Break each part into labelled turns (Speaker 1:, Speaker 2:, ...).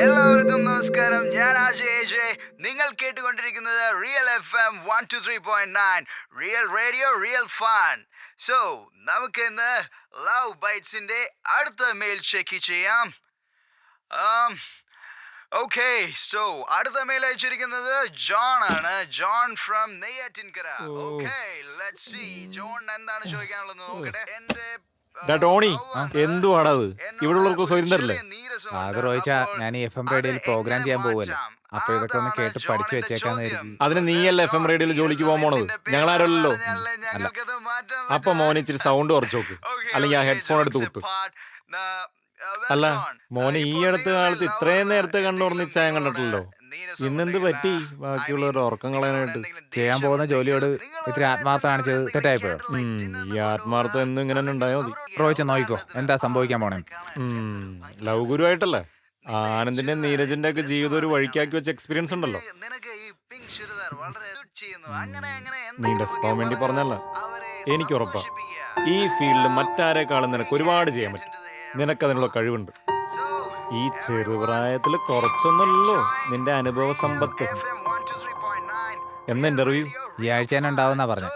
Speaker 1: എല്ലാവർക്കും നമസ്കാരം. ഞാൻ അജയ്. നിങ്ങൾ കേട്ടുകൊണ്ടിരിക്കുന്നത് real FM 123.9, real radio, real fun. So നമുക്ക് ഇന്ന് ലവ് ബൈറ്റ്സിന്റെ അടുത്ത മെയിൽ ചെക്ക് ചെയ്യാം. ഓക്കെ, സോ അടുത്ത മെയിൽ അയച്ചിരിക്കുന്നത് ജോൺ ആണ്. John from Neyyattinkara. Okay, let's see John എന്താണ് ചോദിക്കാനുള്ളത് നോക്കട്ടെ. എന്റെ
Speaker 2: ടോണി, എന്തുവാണത്? ഇവിടെ ഉള്ളവർക്ക് സ്വയം തരില്ലേ?
Speaker 3: അത് റോയിച്ചാ, ഞാൻ ഈ FM റേഡിയോയിൽ പ്രോഗ്രാം ചെയ്യാൻ പോവല്ലേ, അപ്പൊ ഇതൊക്കെ ഒന്ന് കേട്ട് പഠിച്ചു വെച്ചേക്കാന്ന് കരുതി.
Speaker 2: അതിന് നീയല്ല FM റേഡിയോയിൽ ജോലിക്ക് പോകാൻ പോണത്, ഞങ്ങളാരല്ലോ. അപ്പൊ മോനെ ഇച്ചിരി സൗണ്ട് കുറച്ച് നോക്ക്, അല്ലെങ്കിൽ ആ ഹെഡ്ഫോൺ എടുത്ത് കുത്ത്. അല്ല മോനെ, ഈ അടുത്ത കാലത്ത് ഇത്രയും നേരത്തെ കണ്ടുറന്ന് ചായം കണ്ടിട്ടില്ലല്ലോ. ഇന്നെന്ത് പറ്റി ബാക്കിയുള്ളവരുടെ ഉറക്കം കളയാനായിട്ട്?
Speaker 3: ചെയ്യാൻ പോകുന്ന ജോലിയോട് ഇത്തിരി ആത്മാർത്ഥ കാണിച്ചത് തെറ്റായിപ്പോയോ?
Speaker 2: ഈ ആത്മാർത്ഥം എന്നും ഇങ്ങനെ തന്നെ ഉണ്ടായാൽ മതി.
Speaker 3: റോയിച്ച നോക്കിക്കോ, എന്താ സംഭവിക്കാൻ പോണേ.
Speaker 2: ലവ് ഗുരുവായിട്ടല്ലേ ആനന്ദിന്റെ നീരജിന്റെ ഒക്കെ ജീവിതം ഒരു വഴിക്കാക്കി വെച്ച എക്സ്പീരിയൻസ് ഉണ്ടല്ലോ. നീ ഡെസ്പാൻ വേണ്ടി പറഞ്ഞല്ല, എനിക്ക് ഉറപ്പാ ഈ ഫീൽഡിൽ മറ്റാരെക്കാളും നിനക്ക് ഒരുപാട് ചെയ്യാൻ പറ്റും. നിനക്കതിനുള്ള കഴിവുണ്ട്. ഈ ചെറുപ്രായത്തില് കുറച്ചൊന്നുമല്ലോ നിന്റെ അനുഭവ സമ്പത്ത്. എന്ന ഇന്റർവ്യൂ
Speaker 3: ഈ ആഴ്ച തന്നെ ഉണ്ടാവുന്നാ പറഞ്ഞ.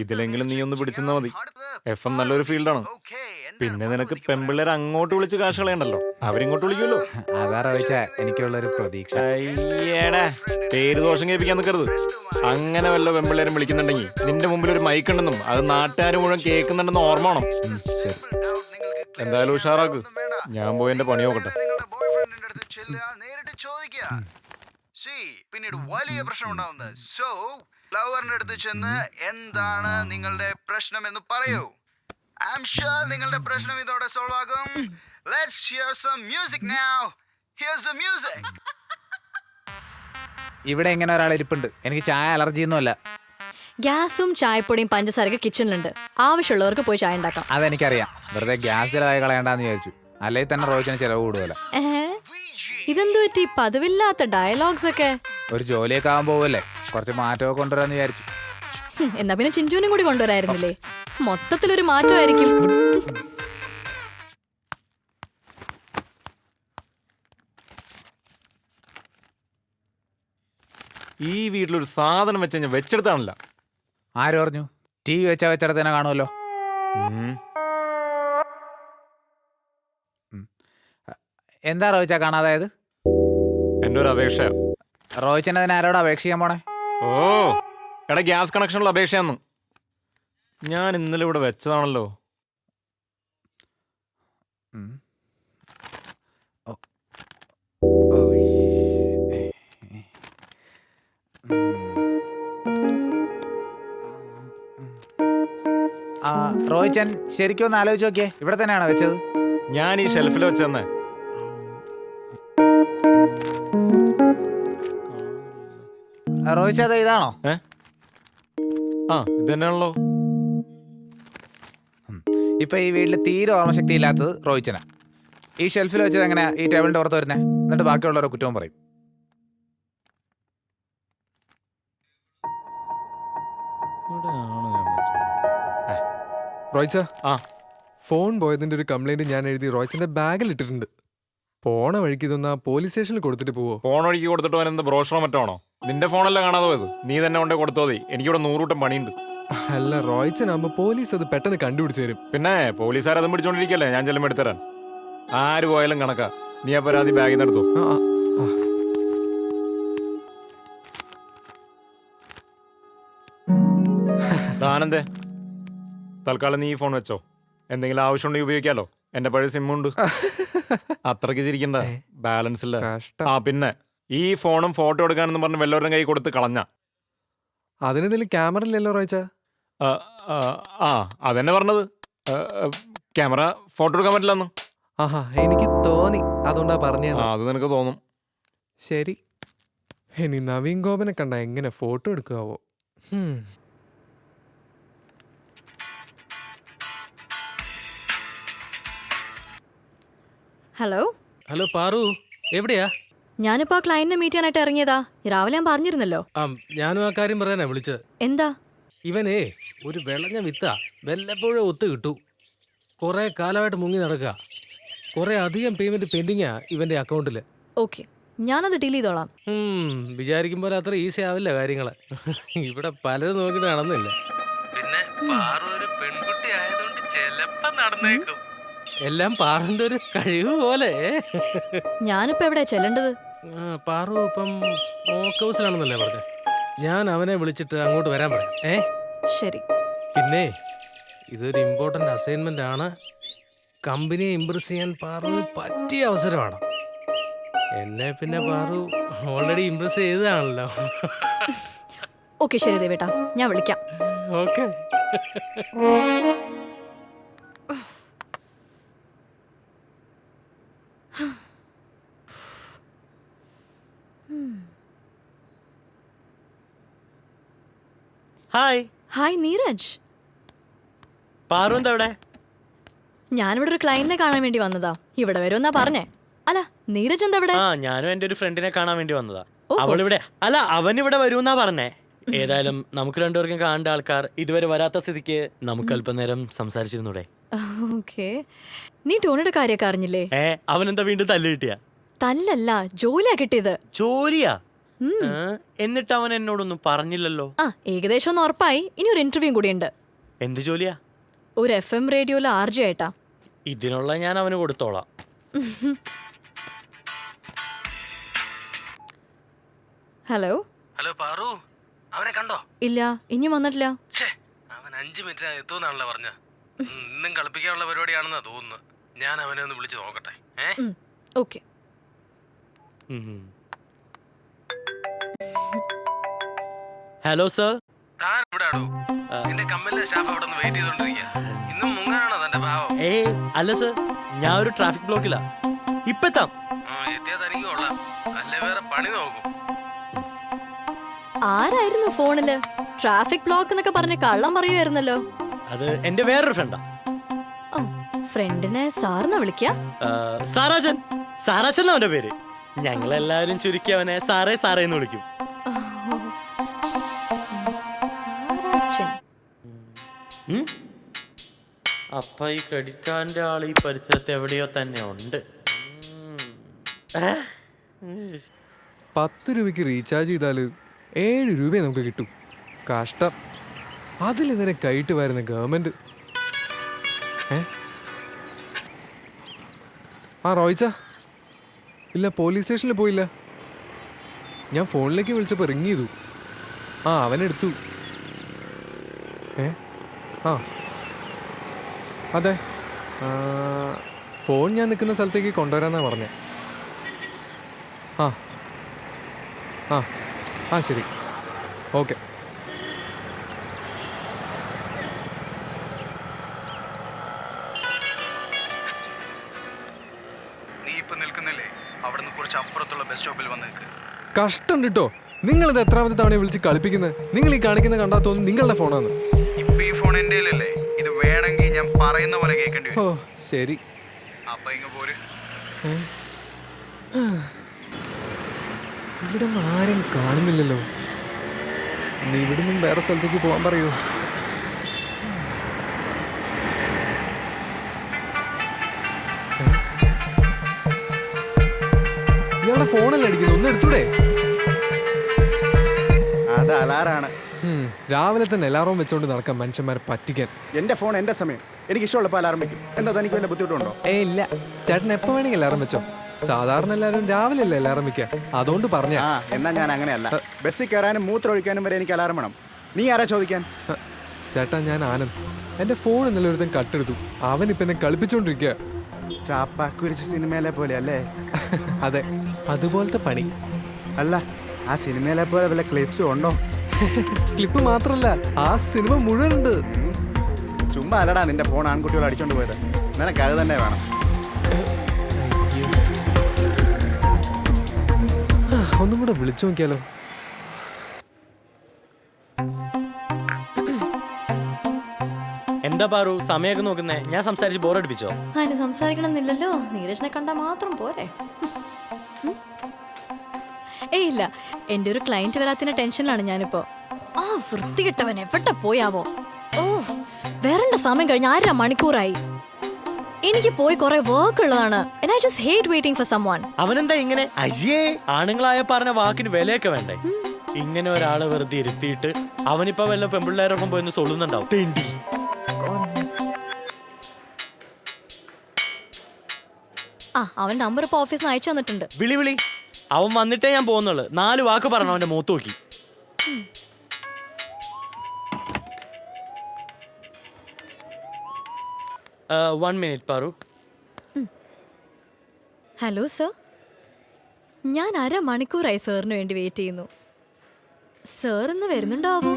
Speaker 2: ഇതിലെങ്കിലും നീ ഒന്ന് പിടിച്ചെന്നാ മതി. FM നല്ലൊരു ഫീൽഡാണ്. പിന്നെ നിനക്ക് പെമ്പിള്ളേർ അങ്ങോട്ട് വിളിച്ച് കാശ് കളയണ്ടല്ലോ, അവരിങ്ങോട്ട് വിളിക്കുമല്ലോ.
Speaker 3: അതാ റോയിച്ച എനിക്കുള്ളൊരു പ്രതീക്ഷ.
Speaker 2: പേര് ദോഷം കേൾപ്പിക്കാൻ നിൽക്കരുത്. അങ്ങനെ വല്ല പെമ്പിള്ളേരും വിളിക്കുന്നുണ്ടെങ്കിൽ നിന്റെ മുമ്പിൽ ഒരു മൈക്ക് ഉണ്ടെന്നും അത് നാട്ടുകാർ മുഴുവൻ കേൾക്കുന്നുണ്ടെന്ന് ഓർമ്മ വേണം.
Speaker 3: ശരി,
Speaker 2: എന്തായാലും ഉഷാറാക്ക്. ഞാൻ പോയി എന്റെ പണി നോക്കട്ടെ.
Speaker 1: പിന്നീട് വലിയ പ്രശ്നം ഉണ്ടാവുന്നത്. സോ ലവറിന്റെ അടുത്ത് ചെന്ന് എന്താണ് നിങ്ങളുടെ പ്രശ്നം എന്ന് പറയൂ. ഐ ആം ഷുവർ നിങ്ങളുടെ പ്രശ്നം ഇതോടെ സോൾവ് ആകും. Let's hear some music now. Here's the music.
Speaker 3: ഇവിടെ ഇങ്ങനെ ഒരാൾ ഇരിപ്പുണ്ട്. എനിക്ക് ചായ അലർജി ഒന്നുമല്ല.
Speaker 4: ഗ്യാസും ചായപ്പൊടിയും പഞ്ചസാരയൊക്കെ കിച്ചണിലുണ്ട്. ആവശ്യമുള്ളവർക്ക് പോയി ചായ ഉണ്ടാക്കാം.
Speaker 3: അതെനിക്കറിയാം. വെറുതെ ഗ്യാസ് ചിലവായി കളയണ്ടെന്ന് വിചാരിച്ചു. അല്ലെങ്കിൽ തന്നെ റോയിച്ചിന് ചിലവ് കൂടുതല.
Speaker 4: ഇതെന്തു പറ്റി പതിവില്ലാത്ത ഡയലോഗ്സ് ഒക്കെ?
Speaker 3: ഒരു ജോലിയൊക്കെ ആവാൻ പോവല്ലേ, കുറച്ച് മാറ്റമൊക്കെ കൊണ്ടുവരാന്ന് വിചാരിച്ചു.
Speaker 4: എന്നാ പിന്നെ ചിഞ്ചുവിനും കൂടി കൊണ്ടുവരായിരുന്നില്ലേ? മൊത്തത്തിലൊരു മാറ്റമായിരിക്കും.
Speaker 2: ഈ വീട്ടിലൊരു സാധനം വെച്ച് കഴിഞ്ഞാൽ വെച്ചെടുത്താണല്ല.
Speaker 3: ആര് പറഞ്ഞു? TV വെച്ചിടത്ത് തന്നെ കാണുമല്ലോ. എന്താ റോയിച്ച കാണാതായത്?
Speaker 2: എന്റെ ഒരു അപേക്ഷ.
Speaker 3: റോയിച്ചൻ അതിന് ആരോട് അപേക്ഷിക്കാൻ പോണേ?
Speaker 2: ഓ എടാ, ഗ്യാസ് കണക്ഷനുള്ള അപേക്ഷയാന്ന്. ഞാൻ ഇന്നലെ ഇവിടെ വെച്ചതാണല്ലോ.
Speaker 3: റോയിച്ചൻ ശരിക്കും ഒന്ന് ആലോചിച്ച് നോക്കിയേ, ഇവിടെ തന്നെയാണോ വെച്ചത്?
Speaker 2: ഞാൻ ഈ ഷെൽഫിൽ വെച്ചെന്നേ.
Speaker 3: റോയിച്ച അത് ഇതാണോ?
Speaker 2: ഇത് തന്നെയാണല്ലോ.
Speaker 3: ഇപ്പൊ ഈ വീട്ടിൽ തീരെ ഓർമ്മശക്തി ഇല്ലാത്തത് റോയിച്ചനാ. ഈ ഷെൽഫിൽ വെച്ചത് എങ്ങനെയാ ഈ ടേബിളിന്റെ പുറത്ത് വരുന്നേ? എന്നിട്ട് ബാക്കിയുള്ളവരെ കുറ്റവും പറയും.
Speaker 5: റോയ്ച്ച, ഫോൺ പോയതിന്റെ ഒരു കംപ്ലൈന്റ് ഞാൻ എഴുതി റോയ്ച്ചന്റെ ബാഗിൽ ഇട്ടിട്ടുണ്ട്. പോണ വഴിക്ക് ഇതൊന്ന് പോലീസ് സ്റ്റേഷനിൽ കൊടുത്തിട്ട് പോവോ?
Speaker 2: ഫോൺ വഴിക്ക് കൊടുത്തിട്ട് പോകാൻ എന്താ ബ്രോഷറോ മറ്റാണോ? നിന്റെ ഫോണല്ല കാണാതെ പോയത്, നീ തന്നെ കൊണ്ടേ കൊടുത്തോ മതി. എനിക്കിവിടെ 100 കൂട്ടം പണിയുണ്ട്.
Speaker 5: അല്ല റോയ്ച്ചനാകുമ്പോ പോലീസ് അത് പെട്ടെന്ന് കണ്ടുപിടിച്ചു തരും.
Speaker 2: പിന്നെ പോലീസുകാർ അതും പിടിച്ചോണ്ടിരിക്കല്ലേ, ഞാൻ ചെല്ലുമ്പോൾ എടുത്തരാൻ. ആര് പോയാലും കണക്കാ. നീ ആ പരാതി ബാഗിൽ നിന്ന് എടുത്തോ. ആനന്ദേ, തൽക്കാലം നീ ഈ ഫോൺ വെച്ചോ. എന്തെങ്കിലും ആവശ്യമുണ്ടെങ്കിൽ ഉപയോഗിക്കാലോ. എന്റെ പഴയ സിമ്മുണ്ട്. അത്രയ്ക്ക് ചിരിക്കണ്ട, ബാലൻസ് ഇല്ല. പിന്നെ ഈ ഫോണും ഫോട്ടോ എടുക്കാനെന്ന് പറഞ്ഞ് വല്ലവരുടെ കൈ കൊടുത്ത് കളഞ്ഞ
Speaker 5: അതിനെന്തെങ്കിലും ക്യാമറ ഇല്ലല്ലോ റോയ്ച്ച?
Speaker 2: അതെന്നെ പറഞ്ഞത്. ക്യാമറ ഫോട്ടോ എടുക്കാൻ പറ്റില്ലെന്ന്.
Speaker 5: എനിക്ക് തോന്നി, അതുകൊണ്ടാ പറഞ്ഞ.
Speaker 2: അത് നിനക്ക് തോന്നും.
Speaker 5: ശരി, ഇനി നവീൻ ഗോപനെ കണ്ട എങ്ങനെ ഫോട്ടോ എടുക്കാവോ?
Speaker 4: ഹലോ
Speaker 6: ഹലോ പാറു, എവിടെയാ?
Speaker 4: ഞാനിപ്പോ ആ ക്ലയന്റിനെ മീറ്റ് ചെയ്യാനായിട്ട് ഇറങ്ങിയതാ. രാവിലെ ഞാൻ പറഞ്ഞിരുന്നല്ലോ.
Speaker 6: ഞാനും ആ കാര്യം പറയാനാ വിളിച്ചത്.
Speaker 4: എന്താ?
Speaker 6: ഇവനേ ഒരു വിളഞ്ഞ വിത്താ, വല്ലപ്പോഴും ഒത്തു കിട്ടൂ. കുറെ കാലമായിട്ട് മുങ്ങി നടക്കുക. കുറെ അധികം പേയ്മെന്റ് പെൻഡിങ്ങാ ഇവന്റെ അക്കൗണ്ടില്.
Speaker 4: ഓക്കെ, ഞാനത് ഡീൽ ചെയ്തോളാം.
Speaker 6: വിചാരിക്കുമ്പോൾ അത്ര ഈസി ആവില്ല കാര്യങ്ങള്. ഇവിടെ പലരും നോക്കിട്ട് നടന്നില്ല. പിന്നെ പാറു ഒരു പെൺകുട്ടി ആയതുകൊണ്ട് ചെലപ്പോ നടന്നേക്കും. എല്ലാം പാറുന്റെ ഒരു കഴിവ് പോലെ.
Speaker 4: ഞാനിപ്പോ എവിടെയാ ചെല്ലേണ്ടത്?
Speaker 6: പാറു ഇപ്പം സ്മോക്ക് ഹൗസിലാണെന്നല്ലേ പറഞ്ഞേ. ഞാൻ അവനെ വിളിച്ചിട്ട് അങ്ങോട്ട് വരാൻ പറയാം.
Speaker 4: ശരി.
Speaker 6: പിന്നെ ഇതൊരു ഇമ്പോർട്ടന്റ് അസൈൻമെന്റ് ആണ്. കമ്പനിയെ ഇംപ്രസ് ചെയ്യാൻ പാറുവിന് പറ്റിയ അവസരമാണ്. എന്നെ പിന്നെ പാറു ഓൾറെഡി ഇംപ്രസ് ചെയ്തതാണല്ലോ.
Speaker 4: ഓക്കെ ശരി ദേവേട്ടാ, ഞാൻ വിളിക്കാം.
Speaker 6: Okay.
Speaker 7: Hi
Speaker 4: hi Neeraj.
Speaker 7: Paru എന്താ ഇവിടെ?
Speaker 4: ഞാനിവിടെ ഒരു ക്ലയന്റിനെ കാണാൻ വേണ്ടി വന്നതാ. ഇവിടെ വരുമെന്നാ പറഞ്ഞേ. അല്ല, നീരജ് എന്താ ഇവിടെ?
Speaker 7: ആ ഞാനും എൻ്റെ ഒരു ഫ്രണ്ടിനെ കാണാൻ വേണ്ടി വന്നതാ.
Speaker 4: ഓഹോ.
Speaker 7: അവളിവിടെ അല്ല, അവൻ ഇവിടെ വരുമെന്നാ പറഞ്ഞേ. ഏതായാലും നമുക്ക് രണ്ടുപേർക്കും കാണേണ്ട ആൾക്കാർ ഇതുവരെ വരാത്ത സ്ഥിതിക്ക് നമുക്ക് അല്പനേരം സംസാരിച്ചിരുന്നൂടെ?
Speaker 4: ഓക്കെ. നീ ടോണിയുടെ കാര്യമൊക്കെ അറിഞ്ഞില്ലേ?
Speaker 7: അവനെന്താ വീണ്ടും തല്ല് കിട്ടിയ?
Speaker 4: തല്ലല്ല, ജോലിയാ കിട്ടിയത്.
Speaker 7: ജോലിയാ? എന്നിട്ട് അവൻ എന്നോടൊന്നും പറഞ്ഞില്ലല്ലോ.
Speaker 4: ഏകദേശം ഒന്ന് ഉറപ്പായി. ഇനി ഒരു ഇന്റർവ്യൂ കൂടിയുണ്ട്.
Speaker 7: എന്ത് ജോലിയാ?
Speaker 4: ഒരു FM റേഡിയോയിലെ RJ ആയിട്ടാ.
Speaker 7: ഇതിനുള്ള ഞാൻ അവന് കൊടുത്തോളാം.
Speaker 4: ഹലോ.
Speaker 6: ഹലോ പാറു, അവനെ കണ്ടോ?
Speaker 4: ഇല്ല, ഇനി വന്നിട്ടില്ല.
Speaker 6: അവൻ 5 മിനിറ്റിനകം എത്തുമെന്നാണല്ലോ പറഞ്ഞ. ഇന്നും കളിപ്പിക്കാനുള്ള പരിപാടിയാണെന്നാ തോന്നുന്നു. ഞാൻ അവനെ ഒന്ന് വിളിച്ചു നോക്കട്ടെ.
Speaker 4: ഓക്കെ.
Speaker 7: Hello sir.
Speaker 6: താൻ ഇവിടെ ആടോ? എന്റെ കമ്പനിയിലെ സ്റ്റാഫ് അവിടെ നിന്ന് വെയിറ്റ് ചെയ്തോണ്ടിരിക്കുക. ഇന്നും മുങ്ങാനാണോ തന്റെ ഭാവം?
Speaker 7: അല്ല സർ, ഞാൻ ഒരു ട്രാഫിക് ബ്ലോക്കിലാ. ഇപ്പെത്താം.
Speaker 6: എത്തിയാ തനിക്ക് കൊള്ളാം. അല്ലെ വേറെ പണി നോക്കും.
Speaker 4: ആരായിരുന്നു ഫോണില്? ട്രാഫിക് ബ്ലോക്ക് എന്നൊക്കെ പറഞ്ഞ് കള്ളം പറയുമായിരുന്നല്ലോ.
Speaker 7: അത് എന്റെ വേറൊരു ഫ്രണ്ടാ.
Speaker 4: ഫ്രണ്ടിനെ സാറിനാ വിളിക്ക?
Speaker 7: സാറാച്ചൻ. സാറാച്ചൻ അവന്റെ പേര്. ഞങ്ങളെല്ലാവരും ചുരുക്കി അവനെ സാറേ സാറേ എന്ന് വിളിക്കും. അപ്പൊ ഈ ക്രെഡിറ്റ് കാർഡിന്റെ ആള് ഈ പരിസരത്ത് എവിടെയോ തന്നെ ഉണ്ട്.
Speaker 5: 10 രൂപയ്ക്ക് റീചാർജ് ചെയ്താൽ 7 രൂപയെ നമുക്ക് കിട്ടും. കഷ്ടം. അതിലിവരെ കൈയിട്ട് വരുന്ന ഗവൺമെന്റ്. റോയിച്ച ഇല്ല, പോലീസ് സ്റ്റേഷനിൽ പോയില്ല. ഞാൻ ഫോണിലേക്ക് വിളിച്ചപ്പോൾ റിങ് ചെയ്തു. അവനെടുത്തു. അതെ, ഫോൺ ഞാൻ നിൽക്കുന്ന സ്ഥലത്തേക്ക് കൊണ്ടുവരാന്നാ പറഞ്ഞേ. ശരി, ഓക്കെ.
Speaker 1: നീ ഇപ്പൊ നിൽക്കുന്നില്ലേ, അവിടുന്ന് കുറച്ച് അപ്പുറത്തുള്ള ബസ് സ്റ്റോപ്പിൽ വന്ന് നിൽക്ക്.
Speaker 5: കഷ്ടം കിട്ടോ, നിങ്ങളിത് എത്രാമത്തെ തവണ വിളിച്ച് കളിപ്പിക്കുന്നത്? നിങ്ങൾ ഈ കാണിക്കുന്ന കണ്ടാ തോന്നുന്നു നിങ്ങളുടെ ഫോണാണ്.
Speaker 1: ഇപ്പൊ ഈ ഫോൺ എന്റെ അല്ലേ, ഇത് വേണമെങ്കിൽ ഞാൻ പറയുന്ന പോലെ കേൾക്കേണ്ടി വരും.
Speaker 5: ശരി.
Speaker 1: അപ്പൊ ഇങ്ങ് പോര്.
Speaker 5: ഇവിടെ ആരും കാണുന്നില്ലല്ലോ. നീ ഇവിടെ നിന്നും വേറെ സ്ഥലത്തേക്ക് പോകാൻ പറയൂ. ഇയാളുടെ ഫോണല്ലേ അടിക്കുന്നു, ഒന്ന് എടുത്തൂടെ?
Speaker 8: അത് അലാറാണ്.
Speaker 5: രാവിലെ തന്നെ അലാറം വെച്ചോണ്ട് നടക്കാൻ മനുഷ്യന്മാരെ പറ്റിക്കാൻ.
Speaker 8: എന്റെ ഫോൺ എന്റെ സമയം, എനിക്ക് ഇഷ്ടമുള്ളപ്പോൾ അലാറം വെക്കും. എന്താ തനിക്ക് വല്ല ബുദ്ധിമുട്ടുണ്ടോ?
Speaker 5: ഇല്ല, ചേട്ടൻ എപ്പോ വേണമെങ്കിൽ അലാറം വെച്ചോ. സാധാരണ എല്ലാവരും രാവിലെ അല്ലേ അലാറം വെക്കുക, അതുകൊണ്ട് പറഞ്ഞ.
Speaker 8: എന്നാ ഞാൻ അങ്ങനെയല്ല. ബസ്സിൽ കയറാനും മൂത്രം ഒഴിക്കാനും വരെ എനിക്ക് അലാറം വേണം. നീ ആരാ ചോദിക്കാൻ?
Speaker 5: ചേട്ടാ, ഞാൻ ആനന്ദ്. എന്റെ ഫോൺ ഇന്നലെ ഒരുത്തൻ കട്ടെടുത്തു. അവൻ ഇപ്പൊ എന്നെ കളിപ്പിച്ചോണ്ടിരിക്കുക.
Speaker 8: ചാപ്പാക്കുരിച്ച് സിനിമയിലെ പോലെ അല്ലേ?
Speaker 5: അതെ, അതുപോലത്തെ പണി.
Speaker 8: അല്ല, ആ സിനിമയിലെ പോലെ വല്ല ക്ലിപ്സും ഉണ്ടോ?
Speaker 5: ക്ലിപ്പ് മാത്രല്ല, ആ സിനിമ മുഴുവനുണ്ട്.
Speaker 8: ചുമ്മാ അല്ലടാ നിന്റെ ഫോൺ ആൺകുട്ടികൾ അടിച്ചോണ്ട് പോയത്. നിനക്ക് അത് തന്നെ വേണം.
Speaker 5: ഒന്നും കൂടെ വിളിച്ചു നോക്കിയാലോ?
Speaker 7: എന്താ പാറു സമയമൊക്കെ നോക്കുന്നേ? ഞാൻ സംസാരിച്ച് ബോറടിപ്പിച്ചോ?
Speaker 4: അതിന് സംസാരിക്കണമെന്നില്ലല്ലോ, നീരജിനെ കണ്ടാൽ മാത്രം പോരെ. ഇല്ല, എൻ്റെ ഒരു ക്ലയന്റ് വരാത്തതിന്റെ ടെൻഷനിലാണ് ഞാനിപ്പോ. ആ വൃത്തികെട്ടവൻ എവിടെ പോയാവോ? ഓ, വരണ്ട സമയം കഴിഞ്ഞ 1/2 മണിക്കൂറായി. എനിക്ക് പോയി കുറെ വർക്ക് ഉള്ളതാണ്. And I just hate waiting for someone.
Speaker 7: അവനെന്താ ഇങ്ങനെ? അയ്യേ, ആണുങ്ങളായ പറഞ്ഞ വാക്കിന് വിലയൊക്കെ വേണ്ടേ? ഇങ്ങനെ ഒരാളെ വെറുതെ ഇരുത്തിയിട്ട് അവനിപ്പോ വല്ല പെമ്പിള്ളേരൊപ്പം പോയെന്ന് സൊല്ലുന്നുണ്ടാവും. തെണ്ടി.
Speaker 4: ആ, അവൻ നമ്പർ ഇപ്പൊ ഓഫീസിൽ നിന്ന് അയച്ചു തന്നിട്ടുണ്ട്.
Speaker 7: വിളി. അവൻ വന്നിട്ടേ ഞാൻ പോകുന്നുള്ളു. 4 വാക്ക് പറഞ്ഞു അവന്റെ മൂത്ത് നോക്കി. One minute, Paru.
Speaker 4: Hello sir, ഞാൻ 1/2 മണിക്കൂറായി സാറിന് വേണ്ടി വെയിറ്റ് ചെയ്യുന്നു. സാർ ഇന്ന് വരുന്നുണ്ടാവോ?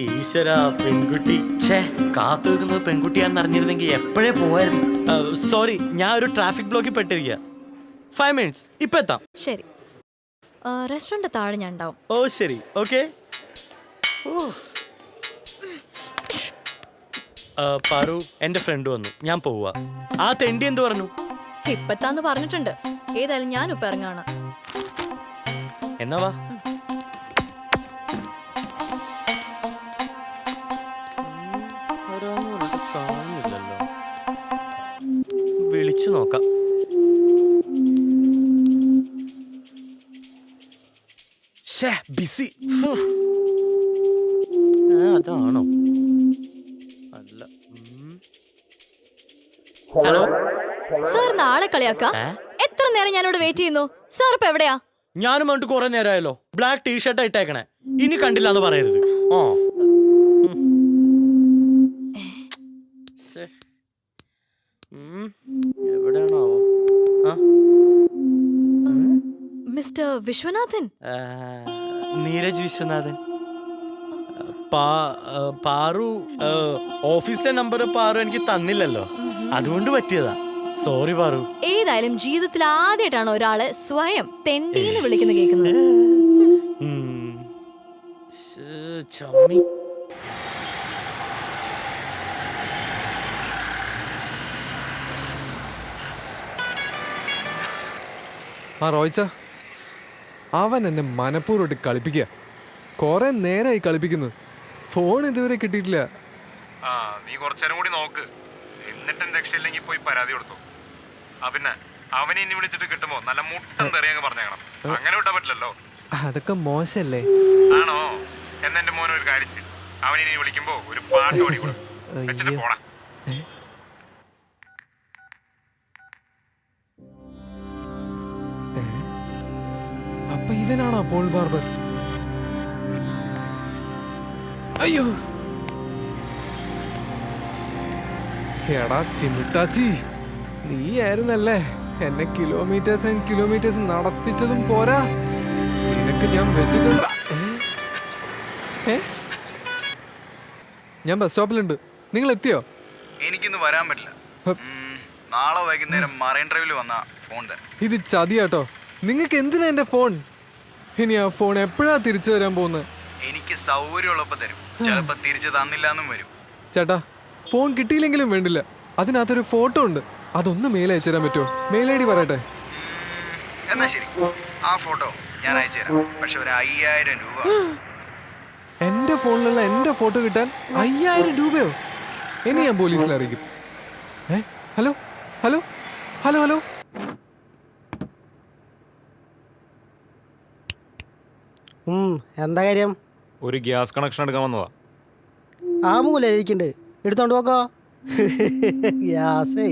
Speaker 7: ഈശ്വര, പെൺകുട്ടി. കാത്തു വെക്കുന്നത് പെൺകുട്ടിയാന്ന് അറിഞ്ഞിരുന്നെങ്കിൽ എപ്പോഴേ പോവായിരുന്നു. സോറി, ഞാൻ ഒരു ട്രാഫിക് ബ്ലോക്കിൽ പെട്ടിരിക്കുക. 5 minutes, ഇപ്പൊ എത്താം.
Speaker 4: ശരി, റെസ്റ്റോറന്റ് താഴെ ഞാൻ ഉണ്ടാവും.
Speaker 7: ഓ ശരി, ഓക്കെ. പാറു, എന്റെ ഫ്രണ്ട് വന്നു, ഞാൻ പോവാ. ആ തെണ്ടി എന്ത് പറഞ്ഞു?
Speaker 4: ഇപ്പത്താന്ന് പറഞ്ഞിട്ടുണ്ട്. ഏതായാലും ഞാൻ ഇപ്പൊ ഇറങ്ങാണ്.
Speaker 7: എന്നാ വാ. വിളിച്ചു നോക്കാം. ബിസി. അതാണോ? അല്ല. ഹലോ
Speaker 4: സാർ നാളെ കളിയാക്കാം. എത്ര നേരം ഞാനിവിടെ വെയിറ്റ് ചെയ്യുന്നു. സാർ ഇപ്പൊ എവിടെയാ?
Speaker 7: ഞാനും വന്നിട്ട് കുറെ നേരമായല്ലോ. ബ്ലാക്ക് ടീഷർട്ടാ ഇട്ടേക്കണേ. ഇനി കണ്ടില്ല എന്ന് പറയരുത്. എവിടെയാണോ?
Speaker 4: മിസ്റ്റർ വിശ്വനാഥൻ.
Speaker 7: നീരജ് വിശ്വനാഥൻ. പാറു ഓഫീസിലെ നമ്പർ പാറു എനിക്ക് തന്നില്ലല്ലോ, അതുകൊണ്ട് പറ്റിയതാ. സോറി പാറു.
Speaker 4: ഏതായാലും ജീവിതത്തിൽ ആദ്യമായിട്ടാണ് ഒരാളെ സ്വയം തെണ്ടീന്ന് വിളിക്കുന്ന കേൾക്കുന്നത്.
Speaker 7: ചമ്മി.
Speaker 5: ആ റോയ്ച്ച, അവൻ എന്നെ മനഃപൂർവ്വമായിട്ട് കളിപ്പിക്കുക. കുറെ നേരമായി കളിപ്പിക്കുന്നു. ഫോൺ ഇതുവരെ കിട്ടിയിട്ടില്ല.
Speaker 2: ആ, നീ കുറച്ചേരം കൂടി നോക്ക്. എന്നിട്ടും രക്ഷയില്ലെങ്കിൽ പോയി പരാതി കൊടുത്തു. പിന്നെ അവനെ ഇനി വിളിച്ചിട്ട് കിട്ടുമ്പോ നല്ല മുട്ടം തെറിയങ്ങ് പറഞ്ഞേക്കണം. അങ്ങനെ വിട്ടാ പറ്റില്ലല്ലോ.
Speaker 5: അതൊക്കെ മോശല്ലേ?
Speaker 2: ആണോ? എന്നെ മോനെ ഒരു കാര്യം, അവനെ ഇനി വിളിക്കുമ്പോ ഒരു പാട്ട് ഓടിക്കൊടു. വെച്ചിട്ട് പോടാ.
Speaker 5: അപ്പൊ ഇവനാണോ പോൾ ബാർബർ? അയ്യോ, എടാ ചിമിട്ടാച്ചി, നീ ആയിരുന്നല്ലേ എന്നെ കിലോമീറ്റേഴ്സ് ആൻഡ് കിലോമീറ്റേഴ്സ് നടത്തിച്ചതും പോരാ, നിനക്ക് ഞാൻ വെച്ചിട്ടുണ്ട്. ഞാൻ ബസ് സ്റ്റോപ്പിലുണ്ട്. നിങ്ങൾ എത്തിയോ?
Speaker 1: എനിക്കിന്ന് വരാൻ പറ്റില്ല. നാളെ വൈകുന്നേരം മറൈൻ ഡ്രൈവിൽ വന്ന ഫോൺ തരാം.
Speaker 5: ഇത് ചതിയാട്ടോ. നിങ്ങൾക്ക് എന്തിനാ എന്റെ ഫോൺ? ഇനി ആ ഫോൺ എപ്പോഴാ തിരിച്ചു തരാൻ പോകുന്നത്?
Speaker 1: എനിക്ക് സൗകര്യമുള്ളപ്പോ തരും, ചിലപ്പോ തിരിച്ചു തന്നില്ലാന്നും വരും.
Speaker 5: ചേട്ടാ, ഫോൺ കിട്ടിയില്ലെങ്കിലും വേണ്ടില്ല, അതിനകത്തൊരു ഫോട്ടോ ഉണ്ട്, അതൊന്ന് മെയിൽ അയച്ചു തരാൻ പറ്റുമോ? മെയിൽ ഐ ഡി പറയട്ടെ.
Speaker 1: എന്നാ ശരി, ആ ഫോട്ടോ ഞാൻ അയച്ചു തരാം. പക്ഷെ ഒരു 5000 രൂപ.
Speaker 5: എന്റെ ഫോണിലുള്ള എന്റെ ഫോട്ടോ കിട്ടാൻ 5000 രൂപയോ? ഇനി ഞാൻ പോലീസിൽ അറിയിക്കും. Hello hello hello hello.
Speaker 9: എന്താ കാര്യം?
Speaker 2: ഒരു ഗ്യാസ് കണക്ഷൻ എടുക്കാൻ വന്നതാ.
Speaker 9: ആ മൂലയിരിക്കണ്ട്, എടുത്തോണ്ട് പോക്കോ. ഗ്യാസേ,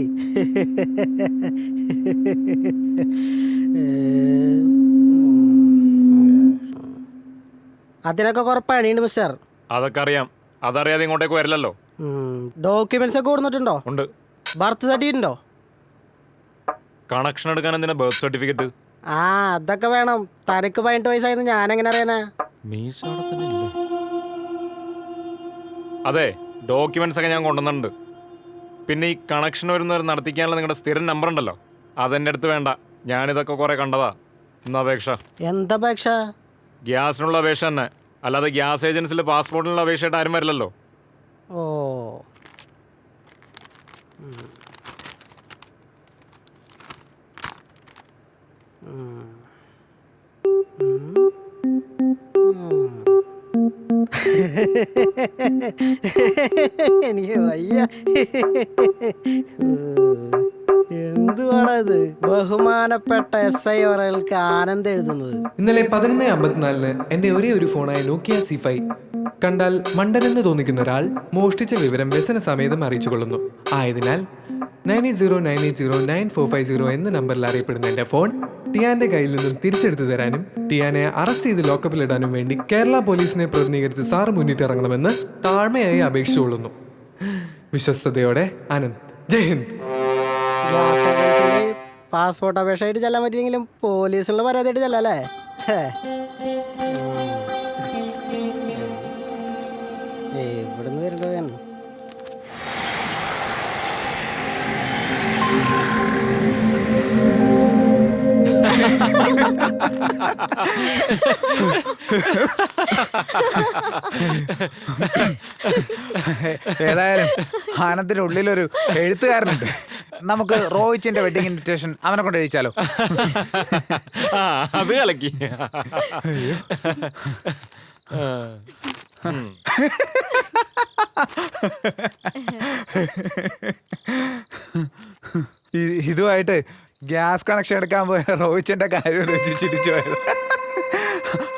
Speaker 9: അതിനൊക്കെ കുറെ പണിയുണ്ട് മിസ്റ്റർ.
Speaker 2: അതൊക്കെ അറിയാം. അതറിയാതെ ഇങ്ങോട്ടേക്ക് വരില്ലല്ലോ.
Speaker 9: ഡോക്യുമെന്റ്സ് ഒക്കെ കൊടുത്തിട്ടുണ്ടോ?
Speaker 2: ഉണ്ട്.
Speaker 9: ബർത്ത് സർട്ടിഫിക്കറ്റ് ഉണ്ടോ?
Speaker 2: കണക്ഷൻ എടുക്കാൻ എന്തിനാ ബർത്ത് സർട്ടിഫിക്കറ്റ്?
Speaker 9: ആ, അതൊക്കെ വേണം. തനിക്ക് 18 വയസ്സായെന്ന് ഞാൻ എങ്ങനെ അറിയാനാ?
Speaker 2: അതെ, ഡോക്യുമെന്റ്സ് ഒക്കെ ഞാൻ കൊണ്ടുവന്നിട്ടുണ്ട്. പിന്നെ ഈ കണക്ഷൻ വരുന്നവർ നടത്തിക്കാനുള്ള നിങ്ങളുടെ സ്ഥിരം നമ്പർ ഉണ്ടല്ലോ, അതെൻ്റെ അടുത്ത് വേണ്ട. ഞാനിതൊക്കെ കുറെ കണ്ടതാ. ഇന്ന് അപേക്ഷ.
Speaker 9: എന്തപേക്ഷ?
Speaker 2: ഗ്യാസിനുള്ള അപേക്ഷ തന്നെ, അല്ലാതെ ഗ്യാസ് ഏജൻസിയിൽ പാസ്പോർട്ടിനുള്ള അപേക്ഷയായിട്ട് ആരും വരില്ലല്ലോ.
Speaker 9: ഓ, എനിക്ക് വയ്യ. എന്തുവാടാ ഇത്? ബഹുമാനപ്പെട്ട SI അവർക്ക് ആനന്ദ് എഴുതുന്നത്.
Speaker 5: ഇന്നലെ 11:54 എൻ്റെ ഒരേ ഒരു ഫോണായ നോക്കിയ C5 കണ്ടാൽ മണ്ടനെന്ന് തോന്നിക്കുന്ന ഒരാൾ മോഷ്ടിച്ച വിവരം വ്യസന സമേതം അറിയിച്ചു കൊള്ളുന്നു. ആയതിനാൽ 9809809450 എന്ന നമ്പറിൽ അറിയപ്പെടുന്ന എൻ്റെ ഫോൺ ടിയാന്റെ കയ്യിൽ നിന്നും തിരിച്ചെടുത്തു തരാനും ടിയാനെ അറസ്റ്റ് ചെയ്ത് ലോക്കപ്പിലിടാനും വേണ്ടി കേരള പോലീസിനെ പ്രതിനിധീകരിച്ച് സാറ് മുന്നിട്ടിറങ്ങണമെന്ന് താഴ്മയായി അപേക്ഷിച്ചുകൊള്ളുന്നു. വിശ്വസ്തയോടെ ആനന്ദ്. ജയ് ഹിന്ദ്.
Speaker 9: ഗ്യാസ് ഏജൻസിയിൽ പാസ്പോർട്ട് അപേക്ഷയായിട്ട് ചെല്ലാൻ പറ്റിയെങ്കിലും പോലീസിലുള്ള പരാതിയായിട്ട് ചെല്ലല്ലേ? എവിടുന്ന് വരേണ്ടത്?
Speaker 3: ഏതായാലും ആനന്ദിന്റെ ഉള്ളിലൊരു എഴുത്തുകാരനുണ്ട്. നമുക്ക് റോയിച്ചിന്റെ വെഡിങ് ഇൻവിറ്റേഷൻ അവനെ കൊണ്ട് എഴുതിച്ചാലോ?
Speaker 2: അത് കലക്കി.
Speaker 3: ഇതുമായിട്ട് ഗ്യാസ് കണക്ഷൻ എടുക്കാൻ പോയ റോയിച്ചിന്റെ കാര്യം വെച്ച് ചിരിച്ചു പോയത്.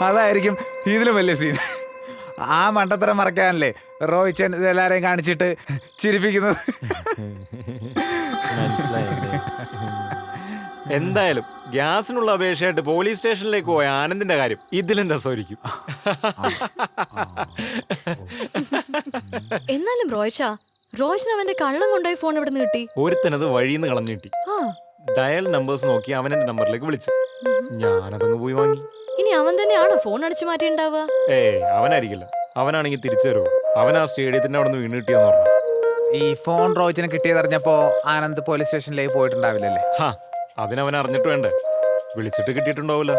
Speaker 3: അതായിരിക്കും ഇതിലും വലിയ സീൻ. ആ മണ്ടത്തരം മറക്കാനല്ലേ റോയിച്ചൻ ഇതെല്ലാരെയും കാണിച്ചിട്ട് ചിരിപ്പിക്കുന്നത്.
Speaker 2: എന്തായാലും ഗ്യാസിനുള്ള അപേക്ഷയായിട്ട് പോലീസ് സ്റ്റേഷനിലേക്ക് പോയ ആനന്ദിന്റെ കാര്യം ഇതിലും രസമായിരിക്കും.
Speaker 4: എന്നാലും റോയ്ച്ചൻ അവന്റെ കള്ളം കൊണ്ടുപോയി ഫോൺ എവിടെ നിന്ന് കിട്ടി?
Speaker 2: ഒരുത്തനത് വഴിന്ന് കളഞ്ഞു കിട്ടി. ഡയൽ നമ്പേഴ്സ് നോക്കി അവൻ എന്റെ നമ്പറിലേക്ക് വിളിച്ചു. ഞാനതങ്ങ് പോയി വാങ്ങി.
Speaker 4: ഇനി അവൻ തന്നെയാണോ ഫോൺ അടിച്ചു മാറ്റിണ്ടാവുക?
Speaker 2: അവനായിരിക്കില്ല. അവനാണെങ്കിൽ തിരിച്ചു തരുമോ? അവൻ ആ സ്റ്റേഡിയത്തിന്റെ അവിടെ നിന്ന് വീണ് കിട്ടിയെന്ന് പറഞ്ഞു.
Speaker 3: ഈ ഫോൺ റോയിച്ചിന് കിട്ടിയതറിഞ്ഞപ്പോ ആനന്ദ് പോലീസ് സ്റ്റേഷനിലേക്ക് പോയിട്ടുണ്ടാവില്ലല്ലേ?
Speaker 2: അതിനവൻ അറിഞ്ഞിട്ട് വേണ്ടേ? വിളിച്ചിട്ട് കിട്ടിയിട്ടുണ്ടാവില്ല.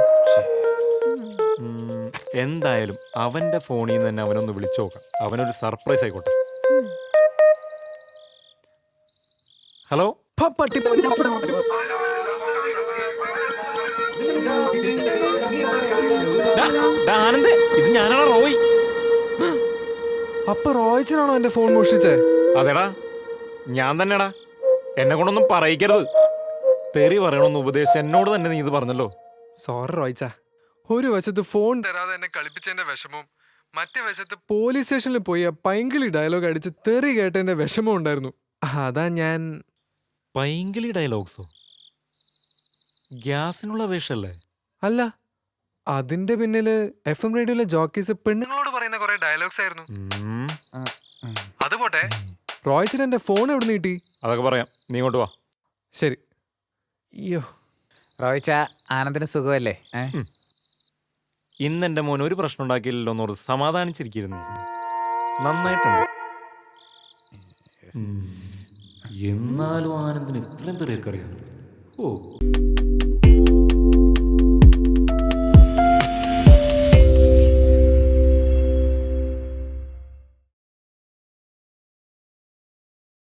Speaker 2: എന്തായാലും അവന്റെ ഫോണിൽ നിന്ന് തന്നെ അവനൊന്ന് വിളിച്ചു നോക്കാം. അവനൊരു സർപ്രൈസ് ആയിക്കോട്ടെ. ഹലോ, ആനന്ദ്, ഇത് ഞാനാണ് റോയ്.
Speaker 5: അപ്പൊ റോയിച്ചനാണോ എന്റെ ഫോൺ മോഷ്ടിച്ചേ?
Speaker 2: അതെടാ, ഞാൻ തന്നെടാ. എന്നെ കൊണ്ടൊന്നും പറയിക്കരുത്. തെറി പറയണമെന്ന് ഉപദേശിച്ച് എന്നോട് തന്നെ നീ ഇത് പറഞ്ഞല്ലോ.
Speaker 5: സോറി റോയിച്ച. ഒരു വശത്ത് ഫോൺ തരാതെ എന്നെ കളിപ്പിച്ചതിന്റെ വിഷമവും മറ്റേ വശത്ത് പോലീസ് സ്റ്റേഷനിൽ പോയി പൈങ്കിളി ഡയലോഗ് അടിച്ച് തെറി കേട്ടതിന്റെ വിഷമം ഉണ്ടായിരുന്നു. അതാ ഞാൻ.
Speaker 2: പൈങ്കിളി ഡയലോഗ്സോ? ഗ്യാസിനുള്ള അപേക്ഷല്ലേ?
Speaker 5: അല്ല, അതിന്റെ പിന്നില് FM റേഡിയോയിലെ ജോക്കീസ് പെണ്ണുങ്ങളോട് പറയുന്ന കുറെ ഡയലോഗ്സ് ആയിരുന്നു. അതുപോട്ടെ, റോയ്ച്ചൻ എന്റെ ഫോൺ എവിടെ നിന്ന് കിട്ടി?
Speaker 2: അതൊക്കെ പറയാം, നീ ഇങ്ങോട്ട് വാ.
Speaker 5: ശരി. അയ്യോ,
Speaker 3: റോയിച്ച ആനന്ദിന് സുഖമല്ലേ?
Speaker 2: ഇന്ന് എന്റെ മോൻ ഒരു പ്രശ്നം ഉണ്ടാക്കിയില്ലല്ലോ എന്നോട് സമാധാനിച്ചിരിക്കുന്നു. നന്നായിട്ടുണ്ട്. എന്നാലും ആനന്ദിന് ഇത്രയും തെറിയൊക്കെ അറിയാം. ഓ